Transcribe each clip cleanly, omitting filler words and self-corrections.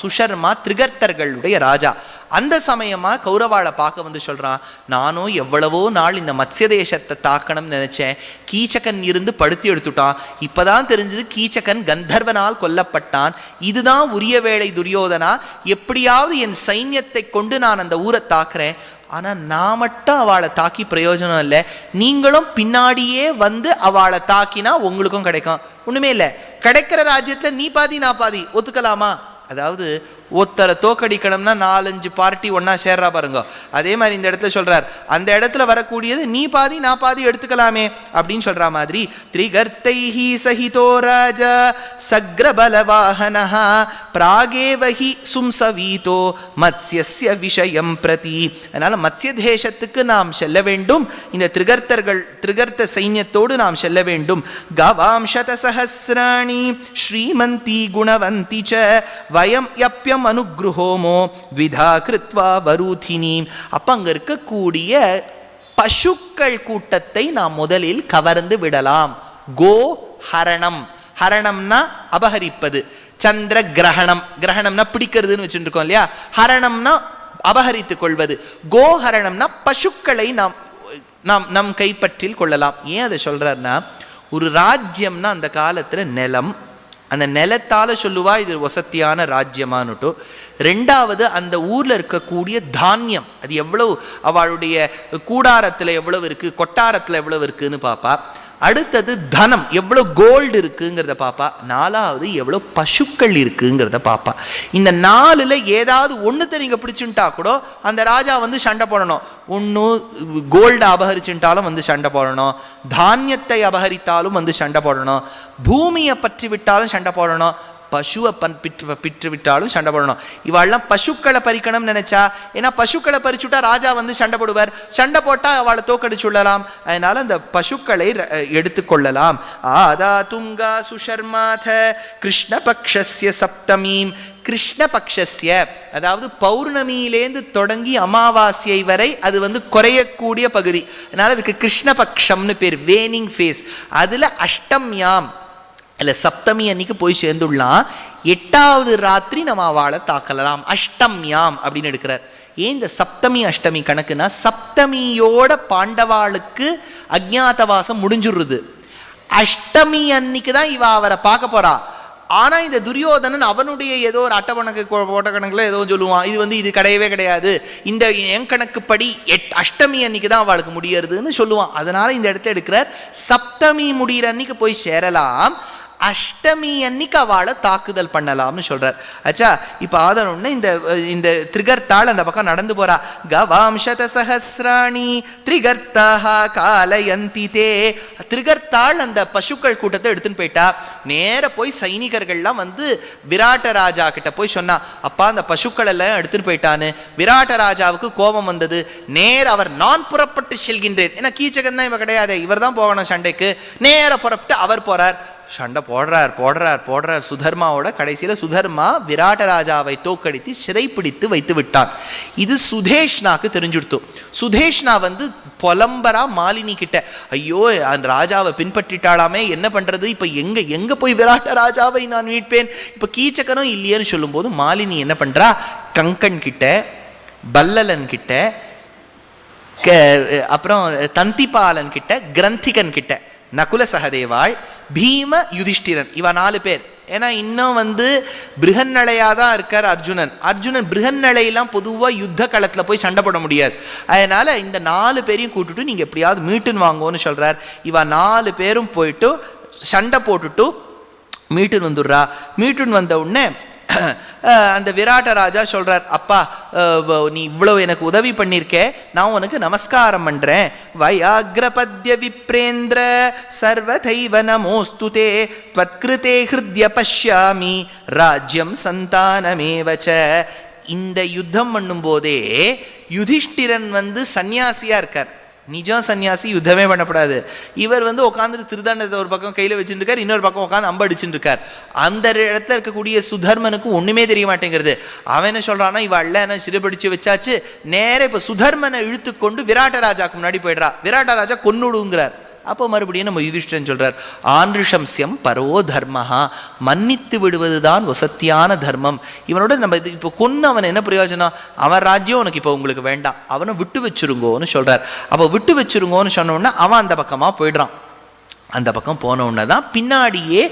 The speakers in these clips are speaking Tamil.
சுஷர்மா திரிகர்த்தர்களுடைய ராஜா. அந்த சமயமா கௌரவாளை பார்க்க வந்து சொல்றான், நானும் எவ்வளவோ நாள் இந்த மத்ய தேசத்தை தாக்கணும்னு நினைச்சேன், கீச்சகன் இருந்து படுத்தி எடுத்துட்டான், இப்பதான் தெரிஞ்சது கீச்சகன் கந்தர்வனால் கொல்லப்பட்டான், இதுதான் உரிய வேளை துரியோதனா, எப்படியாவது என் சைன்யத்தை கொண்டு நான் அந்த ஊரை தாக்குறேன், ஆனா நான் மட்டும் அவளை தாக்கி பிரயோஜனம் இல்லை, நீங்களும் பின்னாடியே வந்து அவளை தாக்கினா உங்களுக்கும் கிடைக்கும். ஒண்ணுமே இல்லை, கிடைக்கிற ராஜ்யத்துல நீ பாதி நான் பாதி, ஒத்துக்கலாமா? அதாவது ஒருத்தரை தோக்கடிக்கணும்னா 4-5 பார்ட்டி ஒன்னா சேர்றா பாருங்க, அதே மாதிரி இந்த இடத்துல சொல்றார், அந்த இடத்துல வரக்கூடியது நீ பாதி நான் பாதி எடுத்துக்கலாமே அப்படின்னு சொல்ற மாதிரி, திரிகர்த்தைஹி சஹிதோ ராஜா சக்ரபலவாஹனஹ பிராகேவஹி சும்சவீதோ மத்ஸ்யஸ்ய விஷயம் பிரதி. அதனால மத்ய தேசத்துக்கு நாம் செல்ல வேண்டும், இந்த திரிகர்த்த சைன்யத்தோடு நாம் செல்ல வேண்டும். கவாம் சதசஹஸ்ராணி ஸ்ரீமந்தி குணவந்தி ச வயம் யப்யம் அனுக்ருஹோமோ த்விதா கிருத்வா வரூதினி. அப்ப அங்க இருக்கக்கூடிய பசுக்கள் கூட்டத்தை நாம் முதலில் கவர்ந்து விடலாம். கோ ஹரணம், ஹரணம்னா அபகரிப்பது, சந்திர கிரகணம், கிரகணம்னா பிடிக்கிறதுன்னு வச்சுட்டு இருக்கோம் இல்லையா, ஹரணம்னா அபகரித்துக் கொள்வது, கோஹரணம்னா பசுக்களை நம் கைப்பற்றில் கொள்ளலாம். ஏன் அதை சொல்றாருன்னா, ஒரு ராஜ்யம்னா அந்த காலத்துல நிலம், அந்த நிலத்தால சொல்லுவா இது வசத்தியான ராஜ்யமானுட்டோ. ரெண்டாவது அந்த ஊர்ல இருக்கக்கூடிய தானியம், அது எவ்வளவு அவளுடைய கூடாரத்துல எவ்வளவு இருக்கு, கொட்டாரத்துல எவ்வளவு இருக்குன்னு பாப்பா. அடுத்தது தனம், எவ்வளவு கோல்டு இருக்குங்கிறத பாப்பா. நாலாவது எவ்வளவு பசுக்கள் இருக்குங்கிறத பாப்பா. இந்த 4ல் ஏதாவது ஒண்ணுத்தை நீங்க பிடிச்சுட்டா கூட அந்த ராஜா வந்து சண்டை போடணும். ஒன்று கோல்டு அபகரிச்சுட்டாலும் வந்து சண்டை போடணும், தானியத்தை அபகரித்தாலும் வந்து சண்டை போடணும், பூமியை பற்றி விட்டாலும் சண்டை போடணும், பசுவை பிற்று விட்டாலும் சண்டை போடணும். இவாள்லாம் பசுக்களை பறிக்கணும்னு நினைச்சா, ஏன்னா பசுக்களை பறிச்சுட்டா ராஜா வந்து சண்டை போடுவார், சண்டை போட்டா அவளை தோக்கடிச்சுள்ளலாம், அதனால அந்த பசுக்களை எடுத்துக்கொள்ளலாம். ஆதா துங்கா சுஷர்மாத கிருஷ்ணபக்ஷஸ்ய சப்தமீம். கிருஷ்ணபக்ஷஸ்ய அதாவது பௌர்ணமியிலேந்து தொடங்கி அமாவாசை வரை அது வந்து குறையக்கூடிய பகுதி, அதனால அதுக்கு கிருஷ்ணபக்ஷம்னு பேர், வேனிங் ஃபேஸ். அதுல அஷ்டம்யாம் இல்லை சப்தமி அன்னைக்கு போய் சேர்ந்துடலாம், 8வது ராத்திரி நம்ம அவளை தாக்கலாம், அஷ்டம்யாம் அப்படின்னு எடுக்கிறார். ஏன் இந்த சப்தமி அஷ்டமி கணக்குனா, சப்தமியோட பாண்டவாளுக்கு அஜ்ஞாதவாசம் முடிஞ்சுடுறது, அஷ்டமி அன்னைக்கு தான் இவ அவரை பார்க்க போறா. ஆனா இந்த துரியோதனன் அவனுடைய ஏதோ ஒரு ஓட்ட கணக்குல ஏதோ சொல்லுவான், இது வந்து இது கிடையவே கிடையாது, இந்த என் கணக்குப்படி அஷ்டமி அன்னைக்கு தான் அவளுக்கு முடியறதுன்னு சொல்லுவான். அதனால இந்த இடத்த எடுக்கிறார், சப்தமி முடிகிற அன்னைக்கு போய் சேரலாம், அஷ்டமி அன்னைக்கு அவளை தாக்குதல் பண்ணலாம்னு சொல்றார். ஆச்சா, இப்ப ஆதரவுன்னு இந்த திரிகர்த்தாள் அந்த பக்கம் நடந்து போறா. கவாம் சதசஹஸ்ராணி திரிகர்த்தாஹ காலயந்தி தே. திரிகர்த்தாள் அந்த பசுக்கள் கூட்டத்தை எடுத்துன்னு போயிட்டா. நேர போய் சைனிகர்கள்லாம் வந்து விராட்ட ராஜா கிட்ட போய் சொன்னா, அப்பா அந்த பசுக்கள் எல்லாம் எடுத்துன்னு போயிட்டான்னு. விராட்ட ராஜாவுக்கு கோபம் வந்தது. நேர அவர், நான் புறப்பட்டு செல்கின்றேன், ஏன்னா கீச்சகன் தான் இவ கிடையாது, இவர் தான் போகணும் சண்டைக்கு. நேர புறப்பட்டு அவர் போறார், சண்டை போடுறார் சுதர்மாவோட. கடைசியில சுதர்மா விராட்ட ராஜாவை தோக்கடித்து சிறைப்பிடித்து வைத்து விட்டான். இது சுதேஷ்னாக்கு தெரிஞ்சுடுத்து. சுதேஷ்னா வந்து புலம்பரா மாலினி கிட்ட, ஐயோ அந்த ராஜாவை பின்பற்றிட்டாலாமே, என்ன பண்றது, இப்ப எங்க போய் விராட்ட ராஜாவை நான் மீட்பேன், இப்ப கீச்சகனும் இல்லையேன்னு சொல்லும் போது மாலினி என்ன பண்றா, கங்கன் கிட்ட, பல்லலன் கிட்ட, அப்புறம் தந்திபாலன் கிட்ட, கிரந்திகன் கிட்ட, நகுல சகதேவாள், பீம, யுதிஷ்டிரன், இவ 4 பேர். ஏன்னா இன்னும் வந்து பிருகன்னலையாதான் இருக்கார் அர்ஜுனன் பிருகன்னலையெல்லாம் பொதுவாக யுத்த களத்தில் போய் சண்டை போட முடியாது, அதனால இந்த 4 பேரையும் கூட்டுட்டு நீங்க எப்படியாவது மீட்டுன்னு வாங்கோன்னு சொல்றார். இவ 4 பேரும் போயிட்டு சண்டை போட்டுட்டு மீட்டுன்னு வந்துடுறா. மீட்டுன்னு வந்த உடனே அந்த விராட்ட ராஜா சொல்றார், அப்பா நீ இவ்வளவு எனக்கு உதவி பண்ணிருக்கே, நான் உனக்கு நமஸ்காரம் பண்றேன். வயாக்ரபத்ய விப்ரேந்திர சர்வதைவ நமோஸ்துதே த்வத்கிருதே ஹிருத்ய பஷ்யாமி ராஜ்யம் சந்தானமேவச்ச. இந்த யுத்தம் பண்ணும் போதே யுதிஷ்டிரன் வந்து சன்னியாசியா இருக்கார், நிஜம் சன்னியாசி, யுத்தமே பண்ணப்படாது. இவர் வந்து உட்காந்துட்டு திருதண்டத்தை ஒரு பக்கம் கையில் வச்சுட்டு இருக்கார், இன்னொரு பக்கம் உட்காந்து அம்பு அடிச்சுட்டு இருக்கார். அந்த இடத்துல இருக்கக்கூடிய சுதர்மனுக்கு ஒண்ணுமே தெரிய மாட்டேங்கிறது. அவன் என்ன சொல்றான்னா, இவ அல்ல சிறுபடிச்சு வச்சாச்சு, நேர இப்ப சுதர்மனை இழுத்து கொண்டு விராட்ட ராஜாக்கு முன்னாடி போயிடுறா. விராட்ட ராஜா கொன்னுடுங்கிறார். அப்போ மறுபடியும் நம்ம யுதிஷ்டிரன் சொல்கிறார், ஆன்ருஷம்ஸ்யம் பரோ தர்மஹா, மன்னித்து விடுவதுதான் வசத்தியான தர்மம். இவனோட நம்ம இது இப்போ கொன்று அவன் என்ன பிரயோஜனம்? அவன் ராஜ்யம் உனக்கு இப்போ உங்களுக்கு வேண்டாம், அவனை விட்டு வச்சுருங்கோன்னு சொல்கிறார். அப்போ விட்டு வச்சுருங்கோன்னு சொன்னோன்னா அவன் அந்த பக்கமாக போயிடுறான். அந்த பக்கம் போனவுடனே தான் பின்னாடியே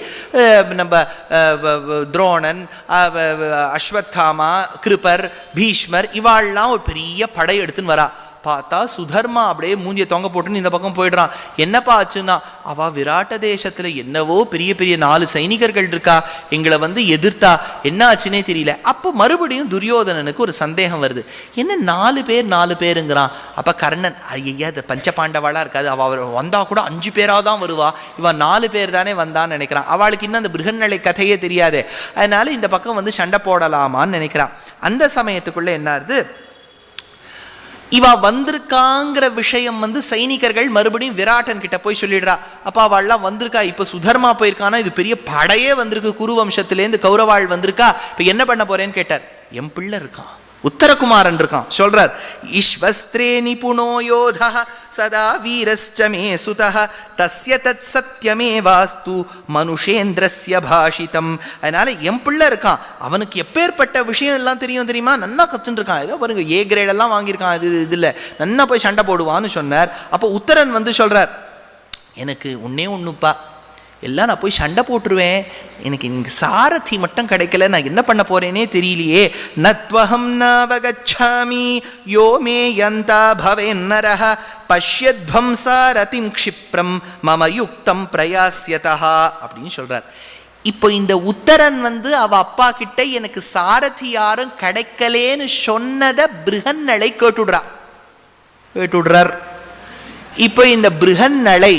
நம்ம துரோணன், அஸ்வத்தாமா, கிருபர், பீஷ்மர் இவாள்லாம் ஒரு பெரிய படை எடுத்துன்னு வரா. பார்த்தா சுதர்மா அப்படியே மூஞ்சியை தொங்க போட்டுன்னு இந்த பக்கம் போயிடுறான். என்னப்பா ஆச்சுன்னா, அவள் விராட்ட தேசத்தில் என்னவோ பெரிய பெரிய 4 சைனிகர்கள் இருக்கா, எங்களை வந்து எதிர்த்தா, என்ன ஆச்சுன்னே தெரியல. அப்போ மறுபடியும் துரியோதனனுக்கு ஒரு சந்தேகம் வருது, என்ன 4 பேருங்கிறான். அப்போ கர்ணன், ஐயா அது பஞ்ச பாண்டவாளாக இருக்காது, அவள் வந்தால் கூட 5 பேராக தான் வருவா, இவன் 4 பேர் தானே வந்தான்னு நினைக்கிறான். அவளுக்கு இன்னும் அந்த பிருகன்நிலை கதையே தெரியாது. அதனால இந்த பக்கம் வந்து சண்டை போடலாமான்னு நினைக்கிறான். அந்த சமயத்துக்குள்ளே என்ன ஆகுது, இவா வந்திருக்காங்கிற விஷயம் வந்து சைனிகர்கள் மறுபடியும் விராட்டன் கிட்ட போய் சொல்லிடுறா. அப்பா அவள்லாம் வந்திருக்கா, இப்போ சுதர்மா போயிருக்கானா, இது பெரிய படையே வந்திருக்கு, குரு வம்சத்துலேருந்து கௌரவாள் வந்திருக்கா, இப்போ என்ன பண்ண போறேன்னு கேட்டார். என் பிள்ளை இருக்கான், உத்தரகுமாரன் இருக்கான். சொல்றார், ஈஸ்வஸ்திரே நிபுணோ யோதா சதா வீரஸ்சமே சுதஹ தஸ்ய தத் சத்யமே வாஸ்து மனுஷேந்திரஸ்ய பாஷிதம். அதனால என் பிள்ளை இருக்கான், அவனுக்கு எப்பேற்பட்ட விஷயம் எல்லாம் தெரியுமா, நன்னா கத்துன்னு இருக்கான். ஏதோ பாருங்க ஏ கிரேடெல்லாம் வாங்கியிருக்கான், இது இல்லை, நன்னா போய் சண்டை போடுவான்னு சொன்னார். அப்போ உத்தரன் வந்து சொல்றார், எனக்கு ஒன்றுப்பா, எல்லாம் நான் போய் சண்டை போட்டுருவேன், எனக்கு இங்கே சாரதி மட்டும் கிடைக்கல, நான் என்ன பண்ண போறேனே தெரியலையே. நத்வஹம் நாவகச்சாமி யோ மே யந்தா பவேன்னரஹ பஷ்யத்வம் சாரதிம் க்ஷிப்ரம் மம யுக்தம் பிரயாஸ்யதா அப்படின்னு சொல்றார். இப்போ இந்த உத்தரன் வந்து அவ அப்பா கிட்ட எனக்கு சாரதி யாரும் கிடைக்கலேன்னு சொன்னதை பிருகன்னளை கேட்டுடுறார். இப்போ இந்த பிருகன்னளை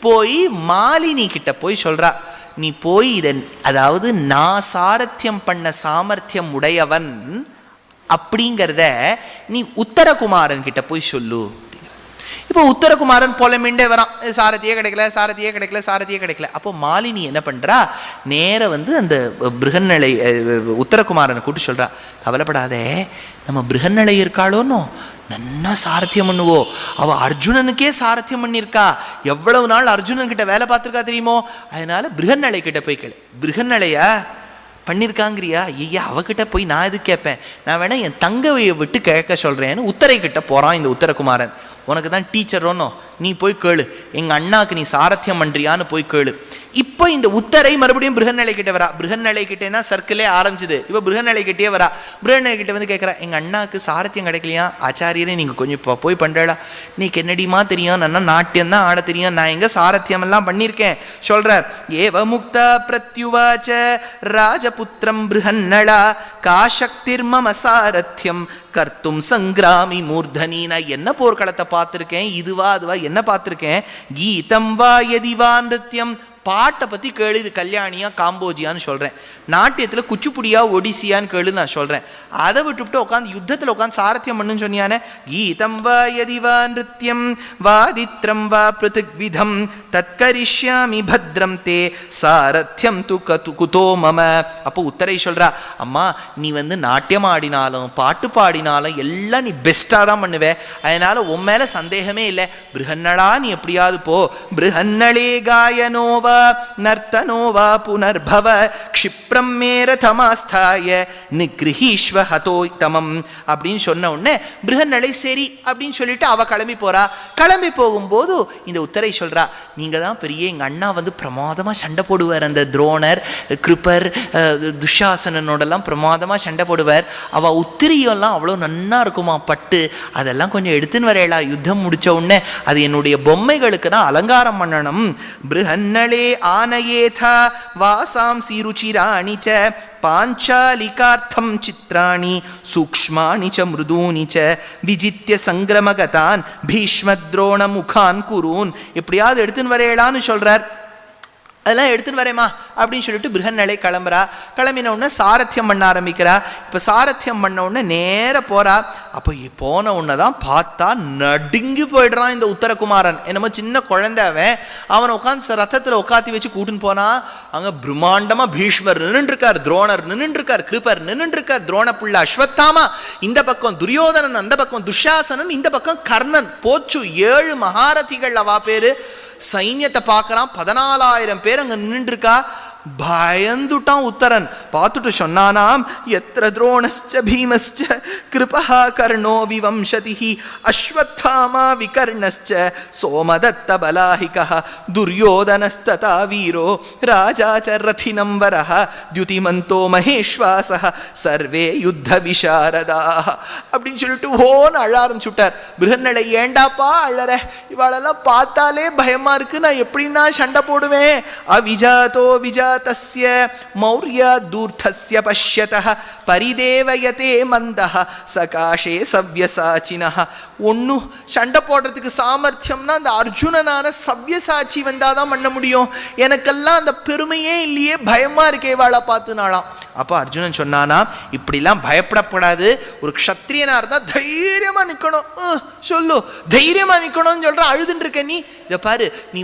போய் மாலினி கிட்ட போய் சொல்றா, நீ போய் இதன், அதாவது நான் சாரத்தியம் பண்ண சாமர்த்தியம் உடையவன் அப்படிங்கிறத நீ உத்தரகுமாரன் கிட்ட போய் சொல்லு. இப்போ உத்தரகுமாரன் புலமிண்டே வரான், சாரதியே கிடைக்கல. அப்போ மாலினி என்ன பண்றா, நேர வந்து அந்த பிருகன்னளை உத்தரகுமாரனை கூட்டு சொல்றா, கவலைப்படாதே, நம்ம பிருகன்னளை இருக்காளோன்னு நன்னா சாரத்தியம் பண்ணுவோ, அவ அர்ஜுனனுக்கே சாரத்தியம் பண்ணியிருக்கா, எவ்வளவு நாள் அர்ஜுனன் கிட்ட வேலை பார்த்துருக்கா தெரியுமோ, அதனால பிருகன்னளை கிட்ட போய் கேளு. பிருகன்னளையா பண்ணியிருக்காங்கிறியா, ஐயா அவகிட்ட போய் நான் எது கேட்பேன், நான் வேணா என் தங்கையை விட்டு கேட்க சொல்றேன்னு உத்தரை கிட்ட போறான் இந்த உத்தரகுமாரன். உனக்கு தான் டீச்சர் ஒன்றும், நீ போய் கேளு, எங்க அண்ணாக்கு நீ சாரத்தியம் பண்றியான்னு போய் கேளு. இப்போ இந்த உத்தரை மறுபடியும் பிருகன்னளை கிட்ட வரா. பிருகன்னளை கிட்டே தான் சர்க்கிளே ஆரம்பிச்சுது. இப்போ பிருகன்னளை கிட்டே வரா. பிருகன்னளை கிட்ட வந்து கேட்குறா, எங்கள் அண்ணாக்கு சாரத்தியம் கிடைக்கலையா, ஆச்சாரியரே நீங்கள் கொஞ்சம் இப்போ போய் பண்ணுறா, நீக்கு என்னடிமா தெரியும், நல்லா நாட்டியம் தான் ஆட தெரியும், நான் எங்கே சாரத்தியம் எல்லாம் பண்ணியிருக்கேன் சொல்கிறார். ஏவ முக்தா பிரத்யுவாச்ச ராஜபுத்திரம் பிருகன்னளா காசக்திர்மம சாரத்தியம் கர்த்தும் சங்கிராமி மூர்தனி. நான் என்ன போர்க்களத்தை பார்த்துருக்கேன், இதுவா அதுவா என்ன பார்த்துருக்கேன், கீதம் வா யதிவா நிருத்யம், பாட்டை பற்றி கேளு, இது கல்யாணியா காம்போஜியான்னு சொல்கிறேன், நாட்டியத்தில் குச்சிப்புடியா ஒடிசியான்னு கேளு நான் சொல்கிறேன். அதை விட்டுவிட்டு உட்காந்து யுத்தத்தில் உட்காந்து சாரத்தியம் பண்ணுன்னு சொன்னியானே, கீதம் வா யதிவா நிருத்யம் வாதித்ரம் வா பிருத்திக்விதம் தத்கரிஷ்யாமி பத்ரம் தே சாரத்தியம் து குதோ மம. அப்போ உத்தரை சொல்கிறா, அம்மா நீ வந்து நாட்டியம் ஆடினாலும் பாட்டு பாடினாலும் எல்லாம் நீ பெஸ்ட்டாக தான் பண்ணுவே, அதனால் உன் மேலே சந்தேகமே இல்லை, பிருகன்னளா நீ எப்படியாவது போ, பிருகன்னளே காயனோவா நர்த்தனோவா புனர்பவ க்ஷிப்ரம் மேரதமாஸ்தாய நிக்ரிஹீஷ்வ ஹதோத்தமம் அப்படின்னு சொன்ன உடனே பிருகன்னளை சரி அப்படின்னு சொல்லிட்டு அவ கிளம்பி போறா. கிளம்பி போகும்போது இந்த உத்தரை சொல்றா, நீங்க தான் பெரிய, எங்க அண்ணா வந்து பிரமாதமா சண்டை போடுவார், அந்த துரோணர் கிருபர் துஷாசனனோடெல்லாம் பிரமாதமா சண்டை போடுவார், அவ உத்திரியெல்லாம் அவ்வளோ நன்னா இருக்குமா பட்டு, அதெல்லாம் கொஞ்சம் எடுத்துன்னு வரையலா, யுத்தம் முடிச்ச உடனே அது என்னுடைய பொம்மைகளுக்கு நான் அலங்காரம் பண்ணணும். பிருகன்னளே ஆனயேதா வாசாம்சி ருச்சிராணி ச பாஞ்சாலிகார்த்தம் சித்ராணி சூக்ஷ்மாணி ச மிருதூனி ச விஜித்ய சங்கிரமகதான் பீஷ்மத்ரோண முகான் குரூன். எப்படியாவது எடுத்துன்னு வரையலான்னு சொல்றார். அதெல்லாம் எடுத்துன்னு வரேம்மா அப்படின்னு சொல்லிட்டு பிருகன்னளை கிளம்புறா. கிளம்பின உடனே சாரத்தியம் பண்ண ஆரம்பிக்கிறா. இப்போ சாரத்தியம் பண்ண உடனே நேர போறா. அப்போ போன உடனே தான் பார்த்தா நடுங்கி போயிடுறான் இந்த உத்தரகுமாரன். என்னமோ சின்ன குழந்தைவன், அவனை உட்காந்து ரத்தத்தில் உட்காத்தி வச்சு கூட்டுன்னு போனா, அங்கே பிரம்மாண்டமா பீஷ்மர் நின்றுருக்கார், துரோணர் நின்றுருக்கார், கிருபர் நின்றுருக்கார், துரோண புள்ள அஸ்வத்தாமா இந்த பக்கம் துரியோதனன், அந்த பக்கம் துஷாசனன், இந்த பக்கம் கர்ணன், போச்சு 7 மகாரதிகள் அவா பேரு. சைன்யத்தை பார்க்கறான். 14,000 பேர் அங்க நின்று இருக்கா. பயந்துட்டான் உத்தரன். பார்த்துட்டு சொன்னானாம், எத்திர துரோணஸ்ச பீமஸ்ச கிருபஹ கர்ணோ விவம்சதிஹி அஸ்வத்தாமா விகர்ணஸ்ச சோமதத்த பலாஹிகஹ துர்யோதனஸ்ததா வீரோ ராஜா ச ரதிநம்பரஹ த்யுதிமந்தோ மகேஷ்வாசஹ சர்வே யுத்த விசாரதாஹ அப்படின்னு சொல்லிட்டு ஓன்னு அழ ஆரம்பிச்சுட்டார். பிருஹன்னளை, ஏண்டாப்பா அழற? இவாளெல்லாம் பார்த்தாலே பயமா இருக்கு, நான் எப்படின்னா சண்டை போடுவேன்? அவிஜாதோ விஜாதஸ்ய மௌர்ய தூர்த்தஸ்ய பஷ்யதஹ பரிதேவயதே மந்தஹ சகாஷே சவ்யசாச்சினஹ. ஒன்று சண்டை போடுறதுக்கு சாமர்த்தியம்னா அந்த அர்ஜுனனான சவ்யசாச்சி வந்தாதான் பண்ண முடியும். எனக்கெல்லாம் அந்த பெருமையே இல்லையே, பயமா இருக்கே வாழை பார்த்துனாலாம். அப்போ அர்ஜுனன் சொன்னானா, இப்படிலாம் பயப்படப்படாது, ஒரு க்ஷத்ரியனா இருந்தால் தைரியமா நிற்கணும். சொல்லு, தைரியமா நிற்கணும்னு சொல்ற, அழுதுன்னு இருக்க நீ. இதை பாரு, நீ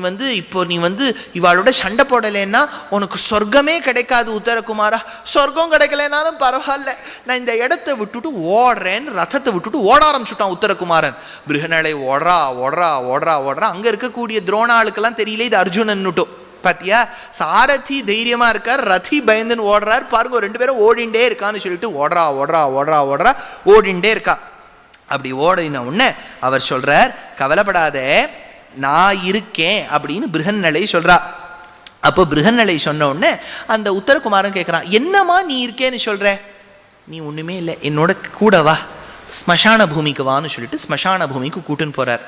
வந்து இவாளோட சண்டை போடலைன்னா உனக்கு சொர்க்கமே கிடைக்காது உத்தரகுமாரா. சொர்க்கம் கிடைக்கலனாலும் பரவாயில்ல, நான் இந்த இடத்த விட்டுட்டு ஓடுறேன்னு ரதத்தை விட்டுட்டு ஓட ஆரம்பிச்சுட்டான் உத்தரகுமாரன். பிருஹன்னளை ஓடுறா ஓடுறா ஓடுறா ஓடுறா. அங்க இருக்கக்கூடிய துரோணாளுக்கெல்லாம் தெரியல இது அர்ஜுனன்னுட்டும். பாத்தியா, சாரதி தைரியமா இருக்கார், ரதி பயந்துன்னு ஓடுறார். பாருங்க, 2 பேரும் ஓடிண்டே இருக்கான்னு சொல்லிட்டு ஓடுறா ஓடுறா ஓடுறா ஓடுறா ஓடிண்டே இருக்கா. அப்படி ஓடின உடனே அவர் சொல்றார், கவலைப்படாதே, நான் இருக்கேன் அப்படின்னு பிருஹன்னளை சொல்றா. அப்போ பிருஹன்னளை சொன்ன உடனே அந்த உத்தரகுமாரன் கேட்குறான், என்னம்மா நீ இருக்கேன்னு சொல்ற? நீ ஒன்றுமே இல்லை, என்னோட கூட வா, ஸ்மசான பூமிக்கு வான்னு சொல்லிட்டு ஸ்மசான பூமிக்கு கூட்டுன்னு போறார்.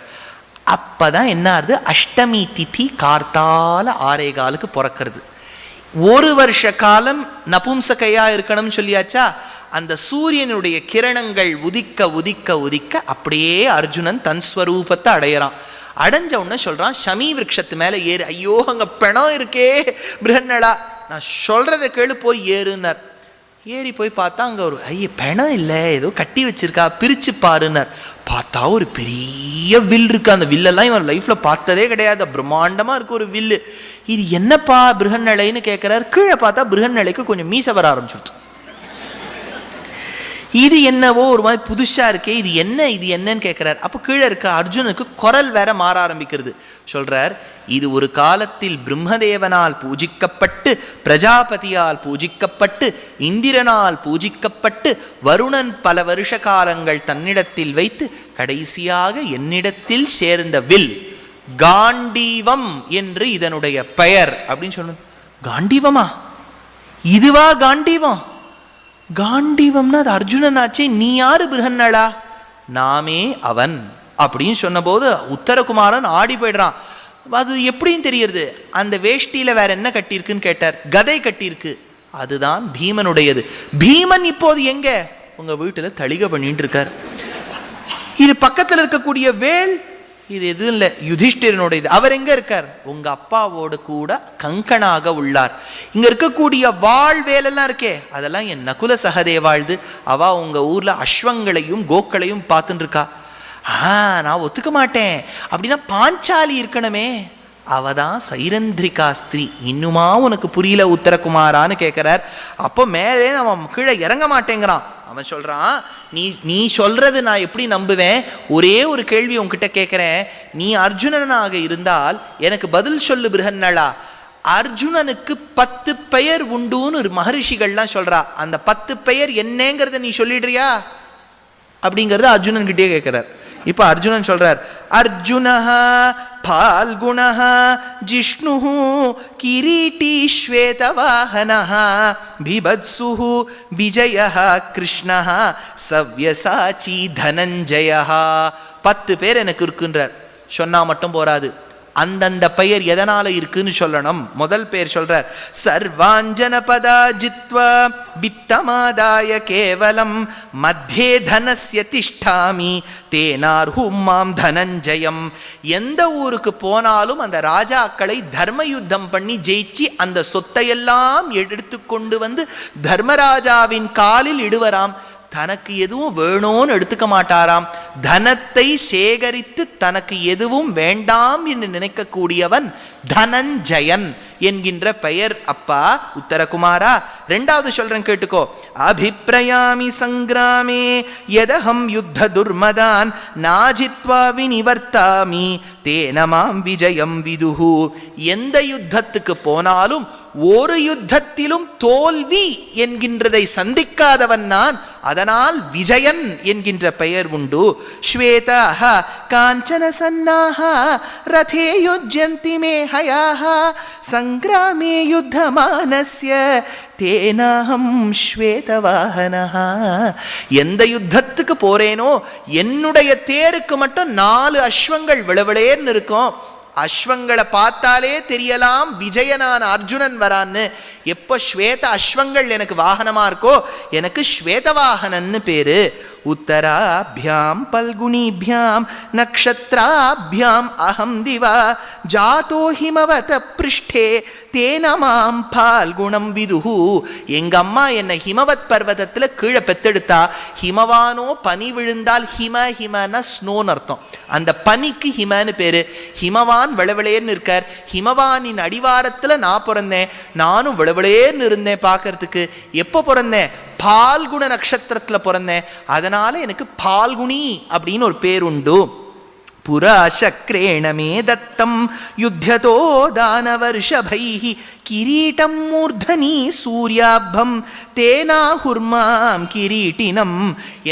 அப்போதான் என்ன ஆகுது, அஷ்டமி திதி கார்த்தால 6:15 பிறக்கிறது. 1 வருஷ காலம் நபும்சகையா இருக்கணும்னு சொல்லியாச்சா. அந்த சூரியனுடைய கிரணங்கள் உதிக்க உதிக்க உதிக்க அப்படியே அர்ஜுனன் தன் ஸ்வரூபத்தை அடையிறான். அடைஞ்ச உடனே சொல்றான், ஷமி விரக்ஷத்து மேலே ஏறு. ஐயோ, அங்க பிணம் இருக்கே பிருஹன்னளா, நான் சொல்றதை கேளு, போய் ஏறுனார். ஏறி போய் பார்த்தா அங்கே ஒரு பிணம் இல்லை, ஏதோ கட்டி வச்சிருக்கா, பிரிச்சு பாருன்னார். பார்த்தா ஒரு பெரிய வில் இருக்கு. அந்த வில்லெல்லாம் இவன் லைஃப்ல பார்த்ததே கிடையாது, பிரம்மாண்டமா இருக்கு ஒரு வில்லு. இது என்னப்பா பிருஹன்னளைன்னு கேட்கிறார். கீழே பார்த்தா பிருஹன்னளைக்கு கொஞ்சம் மீசை வர ஆரம்பிச்சுடுது. இது என்னவோ ஒரு மாதிரி புதுசா இருக்கே, இது என்னன்னு கேட்கிறார். அப்போ கீழே இருக்க அர்ஜுனுக்கு குரல் வேற மாற ஆரம்பிக்கிறது. சொல்றார், இது ஒரு காலத்தில் பிரம்மதேவனால் பூஜிக்கப்பட்டு, பிரஜாபதியால் பூஜிக்கப்பட்டு, இந்திரனால் பூஜிக்கப்பட்டு, வருணன் பல வருஷ காலங்கள் தன்னிடத்தில் வைத்து கடைசியாக என்னிடத்தில் சேர்ந்த வில் காண்டீவம் என்று இதனுடைய பெயர் அப்படின்னு சொன்ன. காண்டீவமா? இதுவா காண்டீவம்? காண்டீவம்னா அது அர்ஜுனன் ஆச்சே, நீ யாரு பிருஹன்னளா? நாமே அவன் அப்படின்னு சொன்ன போது உத்தரகுமாரன் ஆடி போயிடுறான். அது எப்படின்னு தெரியுது, அந்த வேஷ்டியில வேற என்ன கட்டியிருக்குன்னு கேட்டார். கதை கட்டியிருக்கு, அதுதான் பீமனுடையது. பீமன் இப்போது எங்க? உங்க வீட்டுல தளிகை பண்ணிட்டு இருக்கார். இது பக்கத்தில் இருக்கக்கூடிய வேல், இது எதுவும் இல்லை, யுதிஷ்டிரனுடையது. அவர் எங்க இருக்கார்? உங்க அப்பாவோடு கூட கங்கனாக உள்ளார். இங்க இருக்கக்கூடிய வாழ் வேலெல்லாம் இருக்கே, அதெல்லாம் என் நகுல சகதேவாழ்து. அவ உங்க ஊர்ல அஸ்வங்களையும் கோக்களையும் பார்த்துட்டு இருக்கா. நான் ஒத்துக்க மாட்டேன். அப்படின்னா பாஞ்சாலி இருக்கணுமே, அவதான் சைரந்திரிகா ஸ்திரீ. இன்னுமா உனக்கு புரியல உத்தரகுமாரான்னு கேட்கிறார். அப்போ மேலே அவன் கீழே இறங்க மாட்டேங்கிறான். அவன் சொல்றான், நீ சொல்றது நான் எப்படி நம்புவேன்? ஒரே ஒரு கேள்வி உன்கிட்ட கேட்கிறேன். நீ அர்ஜுனனாக இருந்தால் எனக்கு பதில் சொல்லு பிருஹன்னளா. அர்ஜுனனுக்கு 10 பெயர் உண்டுன்னு மகரிஷிகள்லாம் சொல்றா. அந்த 10 பெயர் என்னங்கிறத நீ சொல்லிடுறியா அப்படிங்கிறத அர்ஜுனன் கிட்டே கேட்கிறார். இப்ப அர்ஜுனன் சொல்றார், அர்ஜுனஹ பால்குணஹ ஜிஷ்ணுஹு கிரீட்டி ஸ்வேதவாஹனஹ பிபத்சுஹு விஜயஹ கிருஷ்ணஹ சவ்யசாச்சி தனஞ்சயஹ. 10 பேர் எனக்கு இருக்குன்றார். சொன்னா மட்டும் போராது, அந்தந்த பெயர் எதனால இருக்குன்னு சொல்லணும். முதல் பெயர் சொல்றார், சர்வாஞ்சன பதா ஜித்வா வித்தமாதாய கேவலம் மத்தியே தனஸ்ய திஷ்டாமி தேனார்ஹும் மாம் தனஞ்சயம். எந்த ஊருக்கு போனாலும் அந்த ராஜாக்களை தர்ம யுத்தம் பண்ணி ஜெயிச்சு அந்த சொத்தையெல்லாம் எடுத்து கொண்டு வந்து தர்மராஜாவின் காலில் இடுவராம். தனக்கு எதுவும் வேணும்னு எடுத்துக்க மாட்டாராம். தனத்தை சேகரித்து தனக்கு எதுவும் வேண்டாம் என்று நினைக்கக்கூடியவன் தனஞ்சயன் என்கின்ற பெயர் அப்பா உத்தரகுமாரா. ரெண்டாவது சொல்றேன் கேட்டுக்கோ. அபிப்ரயாமி சங்கிராமே யதஹம் யுத்த துர்மதான் நாஜித்வா வினிவர்த்தாமி தேனமாம் விஜயம் விதுஹு. எந்த யுத்தத்துக்கு போனாலும் ஒரு யுத்தத்திலும் தோல்வி என்கின்றதை சந்திக்காதவன் நான், அதனால் விஜயன் என்கின்ற பெயர் உண்டு. ஸ்வேதாக காஞ்சன சன்னாக ரதே யுஜ்யந்தி மே ஹயாஹ சங்கிராமே யுத்தமானஸ்ய தேனாஹம் ஸ்வேதவாஹனஹ. எந்த யுத்தத்துக்கு போறேனோ என்னுடைய தேருக்கு மட்டும் 4 அஸ்வங்கள் விளவிளேன்னு இருக்கும். அஸ்வங்களை பார்த்தாலே தெரியலாம் விஜயனான அர்ஜுனன் வரான்னு. எப்போ ஸ்வேத அஸ்வங்கள் எனக்கு வாகனமா இருக்கோ எனக்கு ஸ்வேதவாகனன்னு பேரு. உத்தராபியாம் பல்குனிபியாம் நக்ஷத்ராபியாம் அஹம் திவா ஜாதோ ஹிமவத பிருஷ்டே தேனமாம் பால்குணம் விதுஹு. எங்க அம்மா என்னை ஹிமவத் பர்வதத்தில் கீழே பெத்தெடுத்தா. ஹிமவானோ பனி விழுந்தால் ஹிமனா ஸ்னோன்னு அர்த்தம். அந்த பனிக்கு ஹிமன்னு பேரு. ஹிமவான் விளவிளேன்னு இருக்கார். ஹிமவானின் அடிவாரத்தில் நான் பிறந்தேன். நானும் விளவிளேன்னு இருந்தேன் பார்க்கறதுக்கு. எப்போ பிறந்தேன்? பால்குண நட்சத்திரத்தில் பிறந்தேன். அதனால எனக்கு பால்குனி அப்படின்னு ஒரு பேர் உண்டு. புரா சக்ரேண மே தத்தம் யுத்ததோ தானவர்ஷபைஹி கிரீட்டம் மூர்தனி சூர்யாபம் தேனாஹுர்மாம் கிரீட்டினம்.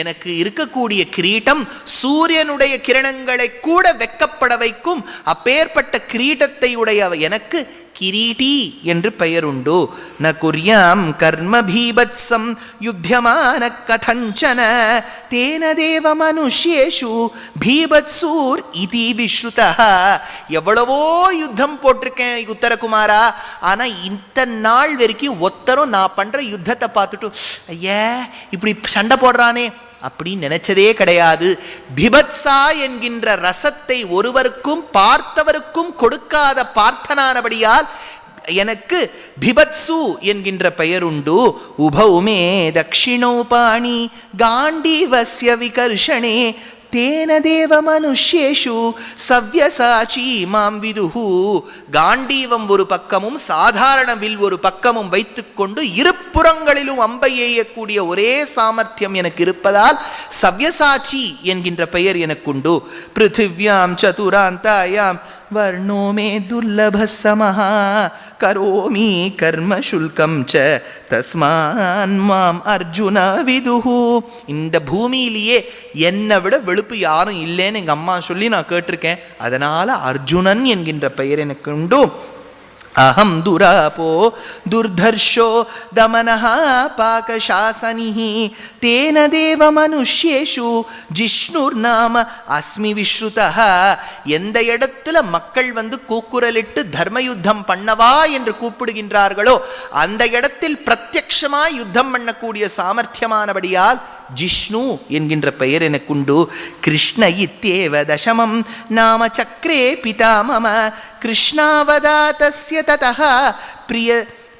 எனக்கு இருக்கக்கூடிய கிரீட்டம் சூரியனுடைய கிரணங்களை கூட வெக்கப்பட வைக்கும். அப்பேற்பட்ட கிரீட்டத்தை உடைய எனக்கு கிரீட்டி என்று பெயர் உண்டு. ந குர்யாம் கர்ம பீபத்சம் யுத்தியமான கதஞ்சன தேன தேவ மனுஷ்யேஷு பீபத்சூர் இதி விஸ்ருதா. எவ்வளவோ யுத்தம் போட்டிருக்கேன் உத்தரகுமாரா, ஆனா இந்த நாள் வரைக்கும் ஒத்தரும் நான் பண்ற யுத்தத்தை பார்த்துட்டு ஐயா இப்படி சண்டை போடுறானே அப்படின்னு நினைச்சதே கிடையாது. பிபத்சா என்கின்ற ரசத்தை ஒருவருக்கும் பார்த்தவருக்கும் கொடுக்காத பார்த்தனானபடியால் எனக்கு பிபத்சு என்கின்ற பெயர் உண்டு. உபௌமே தக்ஷிணோபாணி காண்டீவஸ்ய விகர்ஷணே தேன தேவ மனுஷ்யேஷு சவ்யசாச்சி மாம் விதுஹு. காண்டீவம் ஒரு பக்கமும் சாதாரண வில் ஒரு பக்கமும் வைத்துக்கொண்டு இருப்புறங்களிலும் அம்பை எய்யக்கூடிய ஒரே சாமர்த்தியம் எனக்கு இருப்பதால் சவ்யசாச்சி என்கின்ற பெயர் எனக்குண்டு. பிருத்திவ்யாம் சதுராந்தாயாம் வர்ணோ மே துர்லப சமஹா கரோமி கர்ம சுல்கம் ச தஸ்மான் மாம் அர்ஜுன விதுஹு. இந்த பூமியிலேயே என்னை விட வெளுப்பு யாரும் இல்லைன்னு எங்கள் அம்மா சொல்லி நான் கேட்டிருக்கேன். அதனால அர்ஜுனன் என்கின்ற பெயர் எனக்கு உண்டு. அஹம் துராபோ துர்தர்ஷோ தமனஹ பாகசாசனிஹி தேன தேவ மனுஷ்யேஷு ஜிஷ்ணுர் நாம அஸ்மி விஸ்ருதஹ. எந்த இடத்துல மக்கள் கூக்குரலிட்டு தர்மயுத்தம் பண்ணவா என்று கூப்பிடுகின்றார்களோ அந்த இடத்தில் பிரத்யக்ஷமாய் யுத்தம் பண்ணக்கூடிய சாமர்த்தியமானபடியால் ஜிஷ்ணு என்கின்ற பெயர் எனக்குண்டு. கிருஷ்ண இத்யேவ தசமம் நாம சக்ரே பிதாமம கிருஷ்ணாவதாதஸ்ய ததஹ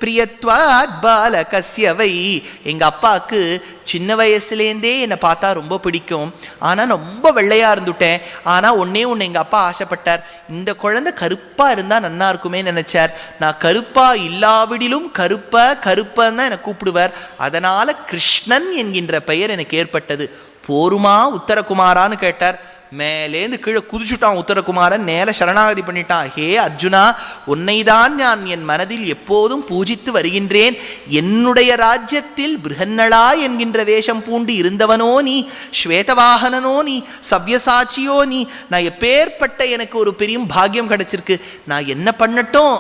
பிரியத்வாத் பாலகஸ்ய வை. எங்கள் அப்பாவுக்கு சின்ன வயசுலேருந்தே என்னை பார்த்தா ரொம்ப பிடிக்கும். ஆனால் நான் ரொம்ப வெள்ளையாக இருந்துட்டேன். ஆனால் ஒன்றே ஒன்று எங்கள் அப்பா ஆசைப்பட்டார், இந்த குழந்தை கருப்பாக இருந்தால் நன்னா இருக்குமே நினச்சார். நான் கருப்பாக இல்லாவிடிலும் கருப்பன்னு தான் என்னை கூப்பிடுவார். அதனால் கிருஷ்ணன் என்கின்ற பெயர் எனக்கு ஏற்பட்டது. போருமா உத்தரகுமாரான்னு கேட்டார். மேலேந்து கீழே குதிச்சுட்டான் உத்தரகுமாரன். மேலே சரணாகதி பண்ணிட்டான். ஹே அர்ஜுனா, உன்னைதான் நான் என் மனதில் எப்போதும் பூஜித்து வருகின்றேன். என்னுடைய ராஜ்யத்தில் பிருஹன்னளா என்கின்ற வேஷம் பூண்டு இருந்தவனோ நீ, ஸ்வேதவாகனனோ நீ, சவ்யசாச்சியோ நீ. நான் எப்பேற்பட்ட எனக்கு ஒரு பெரிய பாக்கியம் கிடைச்சிருக்கு. நான் என்ன பண்ணட்டும்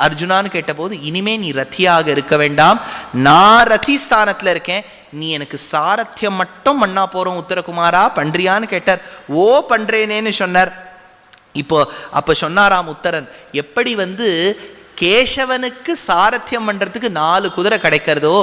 அர்ஜுனான்னு கேட்டபோது, இனிமே நீ ரத்தியாக இருக்க வேண்டாம், நான் ரத்தி ஸ்தானத்தில் இருக்கேன், நீ எனக்கு சாரத்தியம் மட்டும் பண்ணா போறோம் உத்தரகுமாரா, பண்றியான்னு கேட்டார். ஓ பண்றேனேன்னு சொன்னார். அப்போ சொன்னாராம் உத்தரன், எப்படி கேசவனுக்கு சாரத்தியம் பண்ணுறதுக்கு 4 குதிரை கிடைக்கிறதோ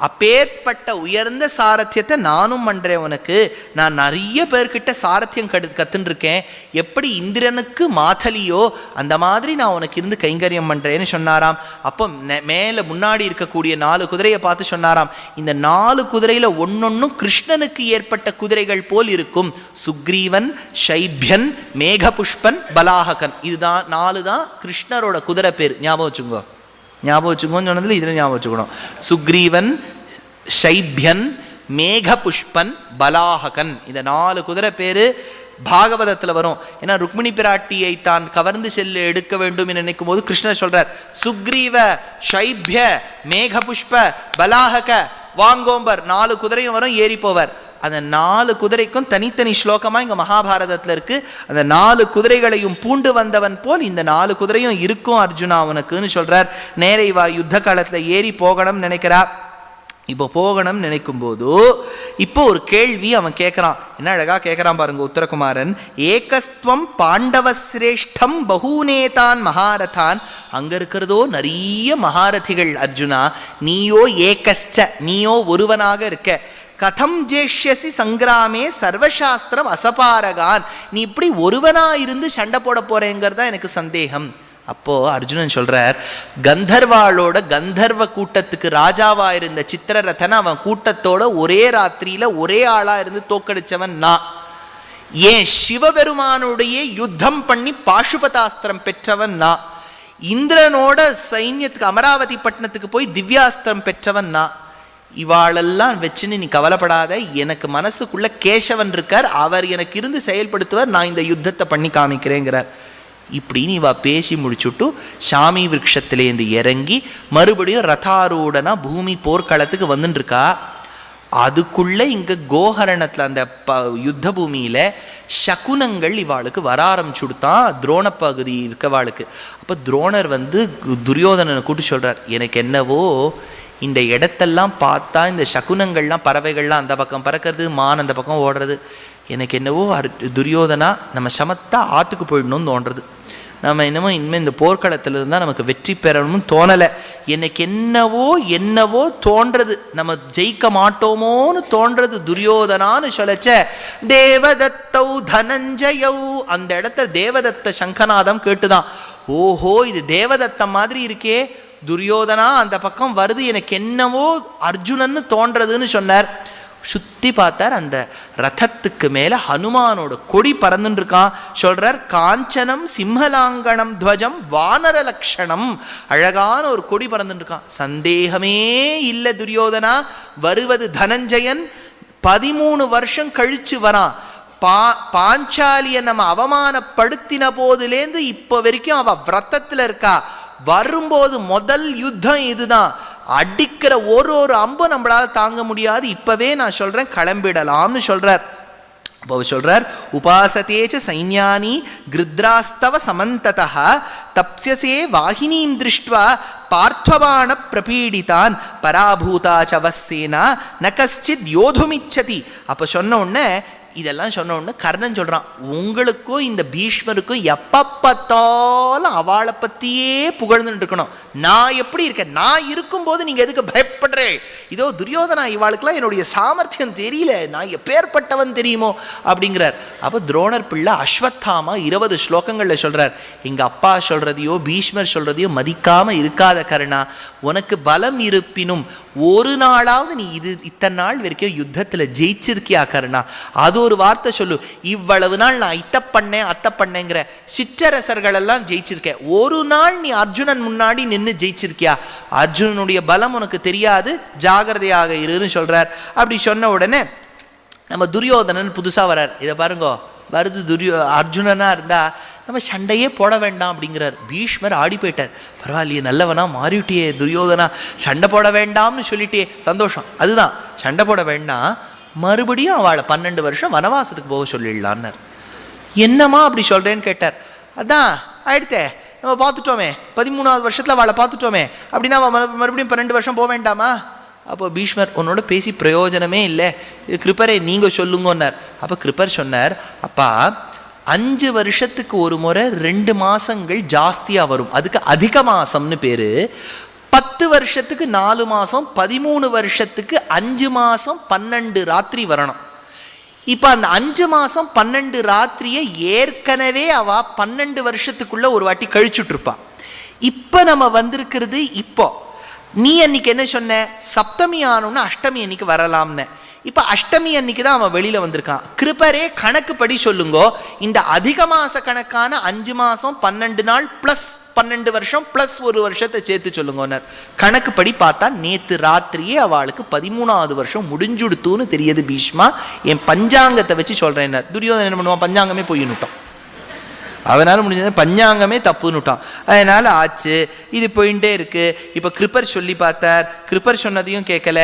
அப்பேற்பட்ட உயர்ந்த சாரத்தியத்தை நானும் பண்ணுறேன் உனக்கு. நான் நிறைய பேர்கிட்ட சாரத்தியம் கற்றுன்னு இருக்கேன். எப்படி இந்திரனுக்கு மாதலியோ அந்த மாதிரி நான் உனக்கு இருந்து கைங்கரியம் பண்ணுறேன்னு சொன்னாராம். அப்போ மேலே முன்னாடி இருக்கக்கூடிய 4 குதிரையை பார்த்து சொன்னாராம், இந்த 4 குதிரையில் ஒன்னொன்னும் கிருஷ்ணனுக்கு ஏற்பட்ட குதிரைகள் போல் இருக்கும். சுக்ரீவன், ஷைபியன், மேகபுஷ்பன், பலாஹகன், இதுதான் 4 தான் கிருஷ்ணரோட குதிரை பேர். ஞாபகம் வச்சுக்கோன்னு சொன்னதில் இதில் ஞாபகம் வச்சுக்கணும். சுக்ரீவன், ஷைபியன், மேகபுஷ்பன், பலாஹகன், இந்த 4 குதிரை பேரு பாகவதத்தில் வரும். ஏன்னா ருக்மிணி பிராட்டியை தான் கவர்ந்து செல்ல எடுக்க வேண்டும் என்று நினைக்கும் போது கிருஷ்ணர் சொல்றார், சுக்ரீவ, ஷைபிய, மேகபுஷ்ப, பலாஹக வாங்கோம்பர் 4 குதிரையும் வரும், ஏறி போவர். அந்த 4 குதிரைக்கும் தனித்தனி ஸ்லோகமாக இங்கே மகாபாரதத்தில் இருக்குது. அந்த 4 குதிரைகளையும் பூண்டு வந்தவன் போல் இந்த 4 குதிரையும் இருக்கும் அர்ஜுனா உனக்குன்னு சொல்கிறார். நேரே வா யுத்த காலத்தில் ஏறி போகணும்னு நினைக்கிறா. இப்போ போகணும்னு நினைக்கும் போது இப்போ ஒரு கேள்வி அவன் கேட்குறான். என்ன அழகாக கேட்குறான் பாருங்க உத்தரகுமாரன். ஏகஸ்துவம் பாண்டவசிரேஷ்டம் பகூனேதான் மகாரதான். அங்கே இருக்கிறதோ நிறைய மகாரதிகள் அர்ஜுனா, நீயோ ஏகஸ்ச, நீயோ ஒருவனாக இருக்க. கதம் ஜேஷ்யசி சங்கிராமே சர்வசாஸ்திரம் அசபாரகான். நீ இப்படி ஒருவனா இருந்து சண்டை போட போறேங்கிறதா எனக்கு சந்தேகம். அப்போ அர்ஜுனன் சொல்றார், கந்தர்வாளோட கந்தர்வ கூட்டத்துக்கு ராஜாவா இருந்த சித்திரரதன் அவன் கூட்டத்தோட ஒரே ராத்திரியில ஒரே ஆளா இருந்து தோக்கடிச்சவன் நான். ஏன் சிவபெருமானுடைய யுத்தம் பண்ணி பாசுபதாஸ்திரம் பெற்றவன் நான். இந்திரனோட சைன்யத்துக்கு அமராவதி பட்டணத்துக்கு போய் திவ்யாஸ்திரம் பெற்றவன் நான். இவாளெல்லாம் வச்சுன்னு நீ கவலைப்படாத, எனக்கு மனசுக்குள்ள கேசவன் இருக்கார், அவர் எனக்கு இருந்து செயல்படுத்துவார், நான் இந்த யுத்தத்தை பண்ணி காமிக்கிறேங்கிறார். இப்படின்னு இவா பேசி முடிச்சுட்டு சாமி விருட்சத்திலேருந்து இறங்கி மறுபடியும் ரதாரூடனா பூமி போர்க்களத்துக்கு வந்துட்டுருக்கா. அதுக்குள்ளே இங்கே கோஹரணத்தில் அந்த யுத்த பூமியில் சகுனங்கள் இவாளுக்கு வர ஆரம்பிச்சுடுத்தான் துரோண பகுதி இருக்கவாளுக்கு. அப்போ துரோணர் துரியோதனனை கூப்பிட்டு சொல்கிறார், எனக்கு என்னவோ இந்த இடத்தெல்லாம் பார்த்தா இந்த சகுனங்கள்லாம் பறவைகள்லாம் அந்த பக்கம் பறக்கிறது, மான் அந்த பக்கம் ஓடுறது, எனக்கு என்னவோ துரியோதனா நம்ம சமத்தா ஆற்றுக்கு போயிடணும்னு தோன்றது. நம்ம என்னமோ இனிமேல் இந்த போர்க்களத்தில் இருந்தால் நமக்கு வெற்றி பெறணும்னு தோணலை. எனக்கு என்னவோ தோன்றது, நம்ம ஜெயிக்க மாட்டோமோன்னு தோன்றது துரியோதனான்னு சொல்லச்ச தேவதத்தௌ தனஞ்சயௌ, அந்த இடத்துல தேவதத்த சங்கநாதம் கேட்டுதான். ஓஹோ, இது தேவதத்தம் மாதிரி இருக்கே, துரியோதனா அந்த பக்கம் வருது, எனக்கு என்னவோ அர்ஜுனன்னு தோன்றதுன்னு சொன்னார். சுற்றி பார்த்தார், அந்த ரதத்துக்கு மேலே ஹனுமானோட கொடி பறந்துன்னு இருக்கான். சொல்றார், காஞ்சனம் சிம்மலாங்கணம் துவஜம் வானர லக்ஷணம், அழகான ஒரு கொடி பறந்துன்னு இருக்கான். சந்தேகமே இல்லை துரியோதனா, வருவது தனஞ்சயன் 13 வருஷம் கழிச்சு வரான். பாஞ்சாலியை நம்ம அவமானப்படுத்தின போதுலேருந்து இப்போ வரைக்கும் அவ விரத்தத்தில் இருக்கா. வரும்போது முதல் யுத்தம் இதுதான். அடிக்கிற ஒரு அம்பு நம்மளால தாங்க முடியாது, இப்பவே நான் சொல்றேன் கிளம்பிடலாம்னு சொல்றார். அப்போ சொல்றார், உபாசதேச்ச சைன்யானி கிருத்ராஸ்தவ சமந்ததः தப்ஸ்யசே வாகினீம் திருஷ்ட்வா பார்த்வபாண பிரபீடிதான் பராபூதா சவசேனா ந கஷ்சித் யோதுமிச்சதி. அப்போ சொன்ன உடனே இதெல்லாம் சொன்ன உடனே கர்ணன் சொல்கிறான், உங்களுக்கும் இந்த பீஷ்மருக்கும் எப்போ பார்த்தாலும் அவளை பற்றியே புகழ்ந்துட்டு இருக்கணும். நான் எப்படி இருக்கேன், நான் இருக்கும்போது நீங்கள் எதுக்கு பயப்படுறேன்? இதோ துரியோதனா இவாளுக்கெல்லாம் என்னுடைய சாமர்த்தியம் தெரியல, நான் எப்பேற்பட்டவன் தெரியுமோ அப்படிங்கிறார். அப்போ துரோணர் பிள்ளை அஸ்வத்தாமா 20 ஸ்லோகங்களில் சொல்கிறார், எங்கள் அப்பா சொல்கிறதையோ பீஷ்மர் சொல்கிறதையோ மதிக்காமல் இருக்காத கர்ணா, உனக்கு பலம் இருப்பினும் ஒரு நாளாவது நீ இத்தனை நாள் வரைக்கும் யுத்தத்தில் ஜெயிச்சிருக்கியா கர்ணா? அது ஒரு வார்த்தை சொல்லு. இவ்வளவு நாள் நான் இத்த பண்ணேன் அத்தை பண்ணேங்கிற சிற்றரசர்கள் எல்லாம் ஜெயிச்சிருக்கேன், ஒரு நாள் நீ அர்ஜுனன் முன்னாடி நின்று ஜெயிச்சிருக்கியா? அர்ஜுனனுடைய பலம் உனக்கு தெரியாது, ஜாகிரதையாக இருன்னு சொல்றார். அப்படி சொன்ன உடனே நம்ம துரியோதனன் புதுசா வர்றார். இதை பாருங்க, வருது அர்ஜுனனா இருந்தா நம்ம சண்டையே போட வேண்டாம் அப்படிங்கிறார். பீஷ்மர் ஆடி போயிட்டார். பரவாயில்லையே, நல்லவனா மாறிவிட்டியே துரியோதனா, சண்டை போட வேண்டாம்னு சொல்லிட்டே, சந்தோஷம். அதுதான், சண்டை போட வேண்டாம், மறுபடியும் அவளை 12 வருஷம் வனவாசத்துக்கு போக சொல்லிடலான்னார். என்னம்மா அப்படி சொல்கிறேன்னு கேட்டார். அதான் ஆயிடுத்தே, நம்ம பார்த்துட்டோமே, 13வது வருஷத்தில் அவளை பார்த்துட்டோமே, அப்படின்னா அவள் மறுபடியும் 12 வருஷம் போக வேண்டாமா? அப்போ பீஷ்மர், உன்னோட பேசி பிரயோஜனமே இல்லை, இது கிருப்பரே நீங்கள் சொல்லுங்கன்னார். அப்போ கிருப்பர் சொன்னார், அப்பா 5 வருஷத்துக்கு ஒரு முறை 2 மாசங்கள் ஜாஸ்தியா வரும், அதுக்கு அதிக மாசம்னு பேரு. 10 வருஷத்துக்கு 4 மாசம், 13 வருஷத்துக்கு 5 மாசம் 12 ராத்திரி வரணும். இப்ப அந்த 5 மாசம் 12 ராத்திரியை ஏற்கனவே அவ 12 வருஷத்துக்குள்ள ஒரு வாட்டி கழிச்சுட்டு இருப்பா. இப்ப நம்ம வந்திருக்கிறது இப்போ நீ அன்னைக்கு என்ன சொன்ன, சப்தமி ஆனோன்னு அஷ்டமி அன்னைக்கு வரலாம்னு. இப்ப அஷ்டமி அன்னைக்கு தான் அவன் வெளியில வந்திருக்கான். கிருபரே கணக்குப்படி சொல்லுங்கோ, இந்த அதிக மாச கணக்கான 5 மாசம் 12 நாள் பிளஸ் 12 வருஷம் பிளஸ் 1 வருஷத்தை சேர்த்து சொல்லுங்க. கணக்குப்படி பார்த்தா நேத்து ராத்திரியே அவளுக்கு 13வது வருஷம் முடிஞ்சுடுத்துன்னு தெரியுது பீஷ்மா. என் பஞ்சாங்கத்தை வச்சு சொல்றேன். துரியோதனன் என்ன பண்ணுவான், பஞ்சாங்கமே போயின்னுட்டான். அவனால் முடிஞ்சது பஞ்சாங்கமே தப்புன்னுட்டான். அதனால ஆச்சு, இது போயிட்டே இருக்கு. இப்போ கிருப்பர் சொல்லி பார்த்தார், கிருப்பர் சொன்னதையும் கேட்கல.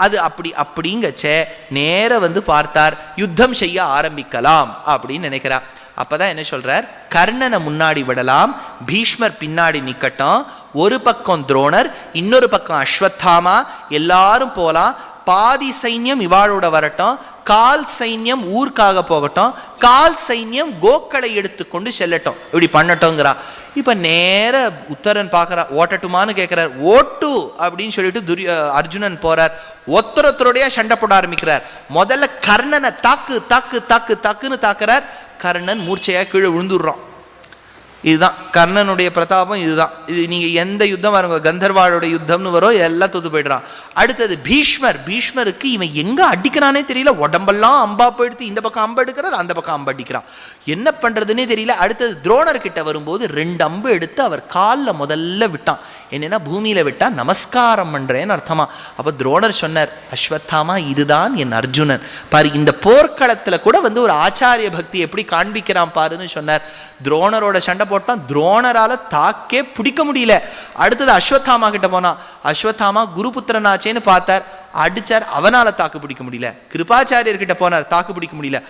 அது அப்படிங்கச்சே நேர வந்து பார்த்தார், யுத்தம் செய்ய ஆரம்பிக்கலாம் அப்படின்னு நினைக்கிறார். அப்பதான் என்ன சொல்றார், கர்ணனை முன்னாடி விடலாம், பீஷ்மர் பின்னாடி நிக்கட்டும், ஒரு பக்கம் துரோணர், இன்னொரு பக்கம் அஸ்வத்தாமா, எல்லாரும் போலாம். பாதி சைன்யம் இவாளோட வரட்டும், கால் சைன்யம் ஊருக்காக போகட்டும், கால் சைன்யம் கோக்களை எடுத்துக்கொண்டு செல்லட்டும், இப்படி பண்ணட்டோங்கிறா. இப்ப நேர உத்தரன் பார்க்கறா, ஓட்டட்டுமான்னு கேட்கிறார். ஓட்டு அப்படின்னு சொல்லிட்டு அர்ஜுனன் போறார். ஒத்தரொத்தருடைய சண்டை போட ஆரம்பிக்கிறார். முதல்ல கர்ணனை தாக்கு தாக்கு தாக்கு தாக்குன்னு தாக்குறார். கர்ணன் மூர்ச்சையா கீழே விழுந்துடுறான். இதுதான் கர்ணனுடைய பிரதாபம். இதுதான் இது. நீங்க எந்த யுத்தம் வருங்க, கந்தர்வாளோட யுத்தம்னு வரும், எல்லாம் தோத்து போயிடுறான். அடுத்தது பீஷ்மர். பீஷ்மருக்கு இவன் எங்க அடிக்கிறானே தெரியல, உடம்பெல்லாம் அம்பா போயிடுத்து. இந்த பக்கம் அம்பு எடுக்கிறார், அந்த பக்கம் அம்பு அடிக்கிறான், என்ன பண்றதுன்னே தெரியல. அடுத்தது துரோணர் கிட்ட வரும்போது 2 அம்பு எடுத்து அவர் காலில் முதல்ல விட்டான். என்னன்னா பூமியில விட்டா நமஸ்காரம் பண்றேன்னு அர்த்தமா. அப்ப துரோணர் சொன்னார், அஸ்வத்தாமா இதுதான் என் அர்ஜுனன் பாரு, இந்த போர்க்களத்துல கூட வந்து ஒரு ஆச்சாரிய பக்தி எப்படி காண்பிக்கிறான் பாருன்னு சொன்னார். துரோணரோட சண்டை போட்டான், துரோணரால தாக்கே பிடிக்க முடியல. அடுத்தது அஸ்வத்தாமா கிட்ட போனா, அஸ்வத்தாமா குருபுத்திரனாச்சேன்னு பார்த்தார், அடிச்சார், அவனால தாக்கு பிடிக்க முடியல. கிருபாச்சாரியர் கிட்ட போனார், தாக்கு பிடிக்க முடியல.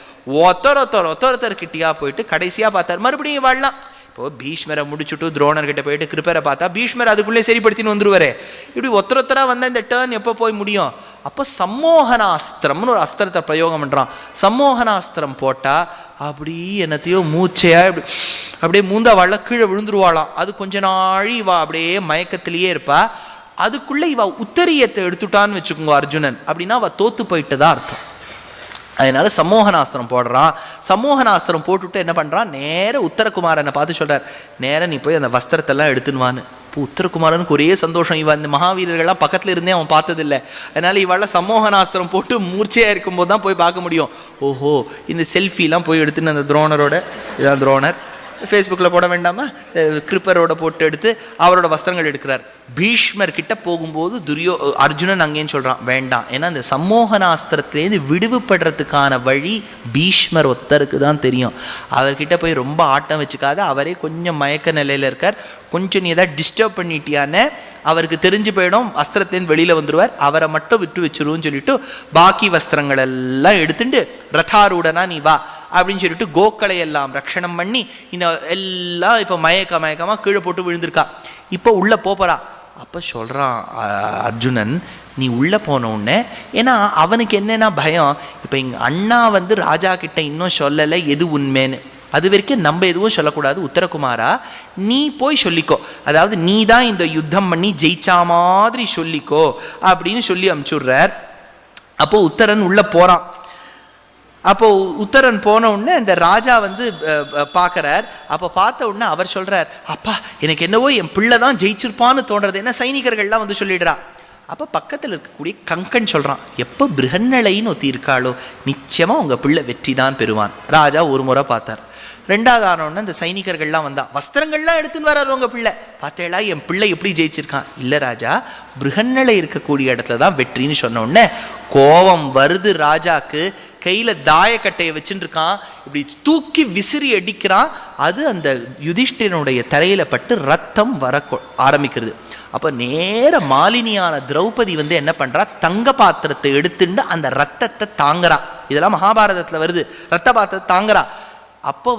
ஒத்தொருத்தர் கிட்டியா போயிட்டு கடைசியா பார்த்தார், மறுபடியும் வாழலாம். இப்போ பீஷ்மரை முடிச்சுட்டு துரோணர் கிட்ட போயிட்டு கிருப்பரை பார்த்தா பீஷ்மர் அதுக்குள்ளே சரிப்படுத்தின்னு வந்துருவாரு. இப்படி ஒத்தரொத்தரா வந்தா இந்த டேர்ன் எப்போ போய் முடியும்? அப்போ சம்மோகனாஸ்திரம்னு ஒரு அஸ்திரத்தை பிரயோகம் பண்றான். சம்மோகனாஸ்திரம் போட்டா அப்படி என்னத்தையோ மூச்சையா அப்படியே மூந்தா வாழ கீழே விழுந்துருவாளாம். அது கொஞ்ச நாழி இவா அப்படியே மயக்கத்திலேயே இருப்பா. அதுக்குள்ள இவ உத்தரியத்தை எடுத்துட்டான்னு வச்சுக்கோங்க அர்ஜுனன், அப்படின்னா அவ தோத்து போயிட்டதா அர்த்தம். அதனால சம்மோகனாஸ்திரம் போடுறான். சம்மோகனாஸ்திரம் போட்டுவிட்டு என்ன பண்றான், நேர உத்தரகுமாரனை பார்த்து சொல்றார், நேர நீ போய் அந்த வஸ்திரத்தெல்லாம் எடுத்துன்னுவான்னு. இப்போ உத்தரகுமாரனுக்கு ஒரே சந்தோஷம், இவன் இந்த மகாவீரர்கள்லாம் பக்கத்துல இருந்தே அவன் பார்த்ததில்லை. அதனால இவாள சம்மோகனாஸ்திரம் போட்டு மூர்ச்சையா இருக்கும்போது தான் போய் பார்க்க முடியும். ஓஹோ, இந்த செல்ஃபிலாம் போய் எடுத்துன்னு அந்த துரோணரோட, இதான் துரோணர், ஃபேஸ்புக்கில் போட வேண்டாமா, கிருப்பரோட போட்டு எடுத்து அவரோட வஸ்திரங்கள் எடுக்கிறார். பீஷ்மர் கிட்ட போகும்போது அர்ஜுனன் அங்கேன்னு சொல்றான், வேண்டாம், ஏன்னா அந்த சம்மோகனாஸ்திரத்திலேருந்து விடுவிப்படுறதுக்கான வழி பீஷ்மர் ஒத்தருக்கு தான் தெரியும். அவர்கிட்ட போய் ரொம்ப ஆட்டம் வச்சுக்காத, அவரே கொஞ்சம் மயக்க நிலையில் இருக்கார், கொஞ்சம் நீ ஏதாவது டிஸ்டர்ப் பண்ணிட்டியான்னு அவருக்கு தெரிஞ்சு போயிடும், வஸ்திரத்தின் வெளியில வந்துடுவார், அவரை மட்டும் விட்டு வச்சிருவோன்னு சொல்லிட்டு பாக்கி வஸ்திரங்கள் எல்லாம் எடுத்துட்டு ரதாரூடனா நீ வா அப்படின்னு சொல்லிட்டு கோக்களை எல்லாம் ரட்சணம் பண்ணி இந்த எல்லாம் இப்போ மயக்கமா கீழே போட்டு விழுந்திருக்கா. இப்போ உள்ள போறா. அப்போ சொல்றான் அர்ஜுனன், நீ உள்ள போன உடனே, ஏன்னா அவனுக்கு என்னன்னா பயம், இப்போ எங்க அண்ணா வந்து ராஜா கிட்ட இன்னும் சொல்லலை எது உண்மைன்னு, அது வரைக்கும் நம்ம எதுவும் சொல்லக்கூடாது, உத்தரகுமாரா நீ போய் சொல்லிக்கோ, அதாவது நீ தான் இந்த யுத்தம் பண்ணி ஜெயிச்சா மாதிரி சொல்லிக்கோ அப்படின்னு சொல்லி அனுப்பிச்சுடுறார். அப்போ உத்தரன் உள்ள போறான். அப்போ உத்தரன் போன உடனே இந்த ராஜா வந்து பார்க்கறார். அப்போ பார்த்த உடனே அவர் சொல்றார், அப்பா எனக்கு என்னவோ என் பிள்ளை தான் ஜெயிச்சிருப்பான்னு தோன்றது, என்ன சைனிகர்கள்லாம் வந்து சொல்லிடுறா. அப்போ பக்கத்தில் இருக்கக்கூடிய கங்கன் சொல்றான், எப்போ பிருகன்னலைன்னு ஒத்தி இருக்காளோ நிச்சயமா உங்க பிள்ளை வெற்றி தான் பெறுவான். ராஜா ஒரு முறை பார்த்தார். 2வது ஆனோடனே இந்த சைனிகர்கள்லாம் வந்தா, வஸ்திரங்கள்லாம் எடுத்துன்னு வர்றாரு உங்க பிள்ளை, பார்த்தேளா என் பிள்ளை எப்படி ஜெயிச்சிருக்கான். இல்லை ராஜா, பிருகன்னலை இருக்கக்கூடிய இடத்துல தான் வெற்றின்னு சொன்ன உடனே கோபம் வருது ராஜாக்கு. கையில தாயக்கட்டையை வச்சுட்டு இருக்கான், இப்படி தூக்கி விசிறி அடிக்கிறான். அது அந்த யுதிஷ்டிரனுடைய தலையில பட்டு ரத்தம் வர ஆரம்பிக்கிறது. அப்ப நேர மாலினியான திரௌபதி வந்து என்ன பண்றா, தங்க பாத்திரத்தை எடுத்துட்டு அந்த ரத்தத்தை தாங்குறா. இதெல்லாம் மகாபாரதத்துல வருது. ரத்த பாத்திரத்தை தாங்குறா. அப்போ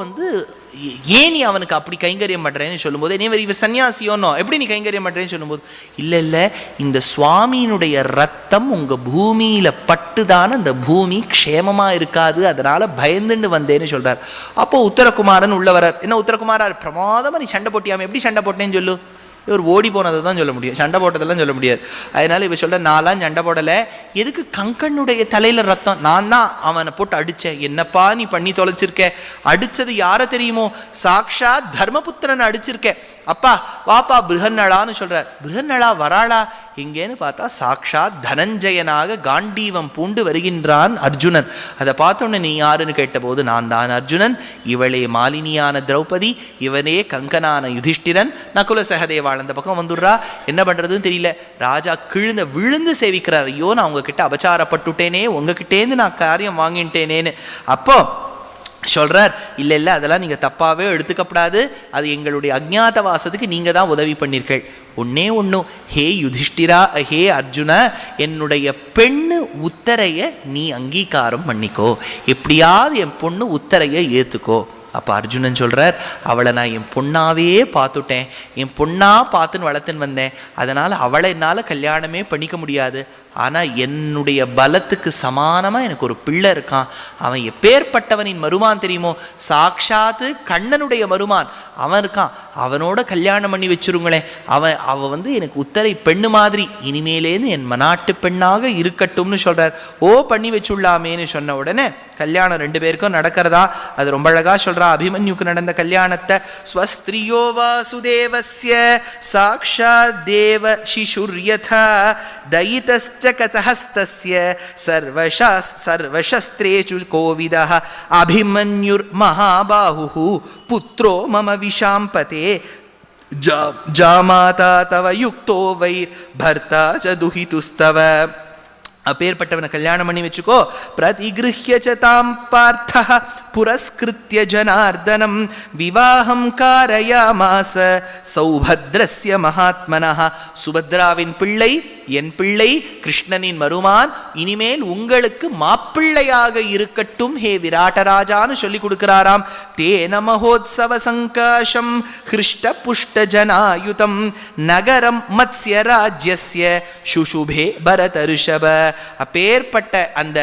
ஏன் நீ அவனுக்கு அப்படி கைங்கரியம் பண்ணுறேன்னு சொல்லும்போது, நீ இவர் சன்னியாசியோனோ எப்படி நீ கைங்கரியம் பண்ணுறேன்னு சொல்லும்போது, இல்லை இந்த சுவாமியினுடைய ரத்தம் உங்கள் பூமியில் பட்டுதான அந்த பூமி க்ஷேமமாக இருக்காது, அதனால் பயந்துண்டு வந்தேன்னு சொல்கிறார். அப்போது உத்தரகுமாரன் உள்ள வரார். என்ன உத்தரகுமாரா, பிரமாதமாக நீ சண்டை போட்டியாமல், எப்படி சண்டை போட்டேன்னு சொல்லு. இவர் ஓடி போனதை தான் சொல்ல முடியும், சண்டை போட்டதெல்லாம் சொல்ல முடியாது. அதனால இவர் சொல்ற, நான்லாம் சண்டை போடலை. எதுக்கு கங்கனுடைய தலையில் ரத்தம்? நான் தான் அவனை போட்டு அடித்தேன். என்னப்பா நீ பண்ணி தொலைச்சிருக்க? அடித்தது யாரை தெரியுமோ? சாக்ஷாத் தர்மபுத்திரனை அடிச்சிருக்க. அப்பா வாப்பா பிருகன்னளான்னு சொல்கிறார். பிருகன்னளா வராளா எங்கேன்னு பார்த்தா சாக்ஷாத் தனஞ்சயனாக காண்டீவம் பூண்டு வருகின்றான் அர்ஜுனன். அதை பார்த்தோன்னே நீ யாருன்னு கேட்டபோது, நான் தான் அர்ஜுனன், இவளே மாலினியான திரௌபதி, இவனே கங்கனான யுதிஷ்டிரன், நகுல சகதேவாள் அந்த பக்கம் வந்துடுறா. என்ன பண்ணுறதுன்னு தெரியல. ராஜா விழுந்து சேவிக்கிறார். ஐயோ நான் உங்ககிட்ட அபச்சாரப்பட்டுட்டேனே, உங்ககிட்டேருந்து நான் காரியம் வாங்கிட்டேனேன்னு. அப்போ சொல்கிறார், இல்லை அதெல்லாம் நீங்கள் தப்பாகவே எடுத்துக்கப்படாது, அது எங்களுடைய அஜ்ஞாதவாசத்துக்கு நீங்கள் தான் உதவி பண்ணீர்கள். ஒன்னே ஒன்றும், ஹே யுதிஷ்டிரா, ஹே அர்ஜுன, என்னுடைய பெண்ணு உத்தரையை நீ அங்கீகாரம் பண்ணிக்கோ, எப்படியாவது என் பொண்ணு உத்தரையை ஏற்றுக்கோ. அப்போ அர்ஜுனன் சொல்கிறார், அவளை நான் என் பொண்ணாவே பார்த்துட்டேன், என் பொண்ணாக பார்த்துன்னு வளர்த்துன்னு வந்தேன், அதனால் அவளை என்னால் கல்யாணமே பண்ணிக்க முடியாது. ஆனால் என்னுடைய பலத்துக்கு சமானமாக எனக்கு ஒரு பிள்ளை இருக்கான். அவன் எப்பேற்பட்டவனின் மருமான் தெரியுமோ? சாக்ஷாத்து கண்ணனுடைய மருமான் அவன் இருக்கான். அவனோட கல்யாணம் பண்ணி வச்சுருங்களேன். அவன் எனக்கு உத்தரை பெண்ணு மாதிரி, இனிமேலேருந்து என் மனாட்டு பெண்ணாக இருக்கட்டும்னு சொல்கிறார். ஓ பண்ணி வச்சுள்ளாமேன்னு சொன்ன உடனே கல்யாணம் 2 பேருக்கும் நடக்கிறதா. அது ரொம்ப அழகாக சொல்கிறான். அபிமன்யுக்கு நடந்த கல்யாணத்தை, ஸ்வஸ்திரியோ வாசுதேவஸ்ய சாக்ஷாத் தேவ சிசுர்யதா தயிதஸ்ச கதஹஸ்தஸ்ய சர்வசஸ்திரேஷு கோவிதः அபிமன்யுர் மகாபாஹுः புத்ரோ மம விஷாம்பதே ஜாமாதா தவ யுக்தோ வை பர்த்தா ச துஹிதுஸ்தவ. அப்பேற்பட்டவனை கல்யாணம் பண்ணி வச்சுக்கோ. பிரதிகிருஹ்ய ச தாம் பார்த்தः புரஸ்கிருத்ய ஜனார்தனம் விவாஹம் காரயாமாச சௌபத்ரஸ்ய மகாத்மனः. சுபத்ராவின் பிள்ளை, என் பிள்ளை, கிருஷ்ணனின் மருமான், இனிமேல் உங்களுக்கு மாப்பிள்ளையாக இருக்கட்டும் ஹே விராட்டராஜான்னு சொல்லி கொடுக்கிறாராம். தேன மகோத்சவ சங்காஷம் ஹிருஷ்ட புஷ்ட ஜனாயுதம் நகரம் மத்ஸ்ய ராஜ்யஸ்ய சுஷுபே பரத ரிஷப. அப்பேற்பட்ட அந்த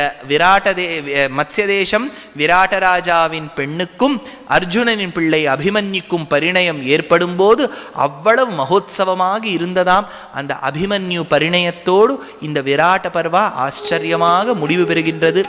மத்ஸ்ய தேசம் விராட்டராஜாவின் பெண்ணுக்கும் அர்ஜுனனின் பிள்ளை அபிமன்யுக்கும் பரிணயம் ஏற்படும் போது அவ்வளவு மகோத்சவமாக இருந்ததாம். அந்த அபிமன்யு பரிணயத்தோடு இந்த விராட்ட பர்வா ஆச்சரியமாக முடிவு பெறுகின்றது.